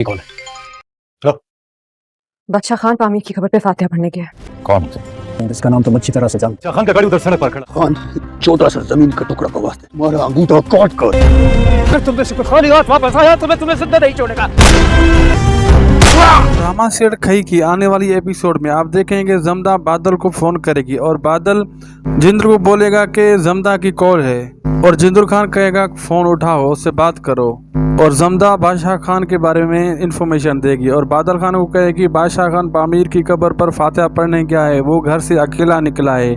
ये कौन है? हेलो। बादशाह खान पामी की खबर पे फातिहा पढ़ने गया। कौन है? इसका नाम तो अच्छी तरह से जानते। शाह खान का गाड़ी उधर सड़क पर खड़ा। खान छोटा सा जमीन का टुकड़ा का वास्ते तुम्हारा अंगूठा काट कर अगर तुमने सिर्फ खाली हाथ वापस आया तो मैं तुम्हें जिंदा नहीं छोड़ेगा। ड्रामा सेट खई की आने वाली एपिसोड में आप देखेंगे जमदा बादल को फोन करेगी और बादल जिंद्र को बोलेगा कि जमदा की कॉल है और जिंद्र खान कहेगा फोन उठाओ उससे बात करो और जमदा बादशाह खान के बारे में इंफॉर्मेशन देगी और बादल खान को कहेगी बादशाह खान पामीर की कब्र पर फातिहा पढ़ने गया है, वो घर से अकेला निकला है।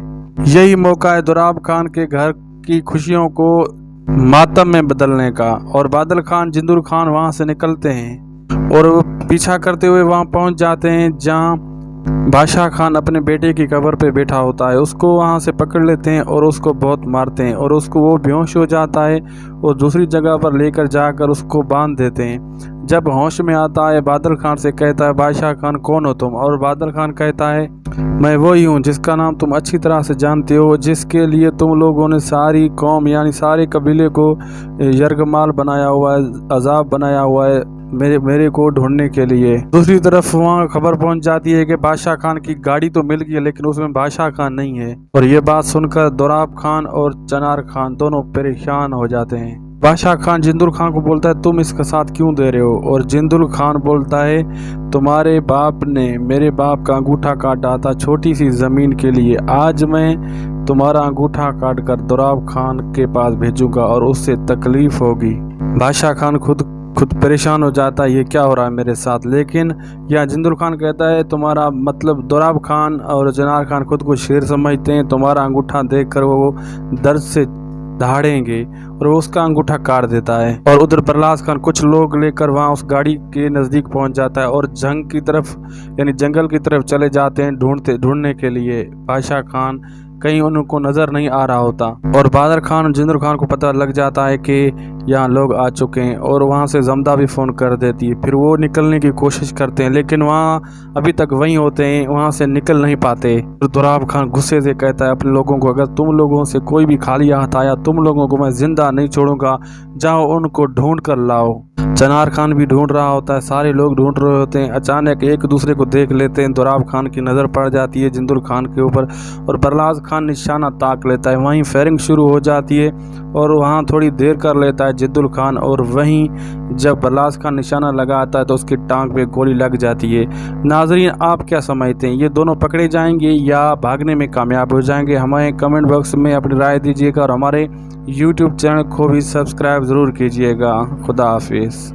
यही मौका है दुराब खान के घर की खुशियों को मातम में बदलने का। और बादल खान जिंदुर खान वहां से निकलते हैं और पीछा करते हुए वहां पहुंच जाते हैं जहां बादशाह खान अपने बेटे की कब्र पे बैठा होता है। उसको वहां से पकड़ लेते हैं और उसको बहुत मारते हैं और उसको वो बेहोश हो जाता है और दूसरी जगह पर लेकर जाकर उसको बांध देते हैं। जब होश में आता है बादल खान से कहता है बादशाह खान कौन हो तुम? और बादल खान कहता है मैं वही हूँ जिसका नाम तुम अच्छी तरह से जानते हो, जिसके लिए तुम लोगों ने सारी कौम यानी सारे कबीले को यरगमाल बनाया हुआ है, अजाब बनाया हुआ है मेरे को ढूंढने के लिए। दूसरी तरफ वहाँ खबर पहुंच जाती है कि बादशाह खान की गाड़ी तो मिल गई है लेकिन उसमें बादशाह खान नहीं है। और ये बात सुनकर दोराब खान और चनार खान दोनों परेशान हो जाते हैं। बादशाह खान जिंदुल खान को बोलता है तुम इसका साथ क्यों दे रहे हो? और जिंदुल खान बोलता है तुम्हारे बाप ने मेरे बाप का अंगूठा काटा था छोटी सी जमीन के लिए, आज मैं तुम्हारा अंगूठा काट कर दोराब खान के पास भेजूंगा और उससे तकलीफ होगी। बादशाह खान खुद परेशान हो जाता है ये क्या हो रहा है मेरे साथ। लेकिन यह जिंदुल खान कहता है तुम्हारा मतलब दोराब खान और चनार खान खुद को शेर समझते हैं, तुम्हारा अंगूठा देखकर वो दर्द से दहाड़ेंगे और वो उसका अंगूठा काट देता है। और उधर प्रहलाद खान कुछ लोग लेकर वहां उस गाड़ी के नज़दीक पहुंच जाता है और जंग की तरफ यानी जंगल की तरफ चले जाते हैं ढूंढने के लिए। बादशाह खान कहीं उनको नज़र नहीं आ रहा होता और बादल खान और जिंदुल खान को पता लग जाता है कि यहाँ लोग आ चुके हैं और वहाँ से जमदा भी फ़ोन कर देती है। फिर वो निकलने की कोशिश करते हैं लेकिन वहाँ अभी तक वहीं होते हैं, वहाँ से निकल नहीं पाते। तो दोराब खान गुस्से से कहता है अपने लोगों को अगर तुम लोगों से कोई भी खाली हाथ आया तुम लोगों को मैं जिंदा नहीं छोड़ूंगा, जाओ उनको ढूंढ कर लाओ। चनार खान भी ढूंढ रहा होता है, सारे लोग ढूंढ रहे होते हैं। अचानक एक दूसरे को देख लेते हैं, दोराब खान की नज़र पड़ जाती है जिंदुल खान के ऊपर और प्रहलाद खान निशाना ताक लेता है। वहीं फायरिंग शुरू हो जाती है और वहाँ थोड़ी देर कर लेता है जिंदुल खान और वहीं जब प्रहलाद खान निशाना लगाता है तो उसकी टांग पे गोली लग जाती है। नाजरीन आप क्या समझते हैं, ये दोनों पकड़े जाएंगे या भागने में कामयाब हो जाएंगे? हमें कमेंट बॉक्स में अपनी राय दीजिएगा और हमारे YouTube चैनल को भी सब्सक्राइब ज़रूर कीजिएगा। खुदा हाफिज़।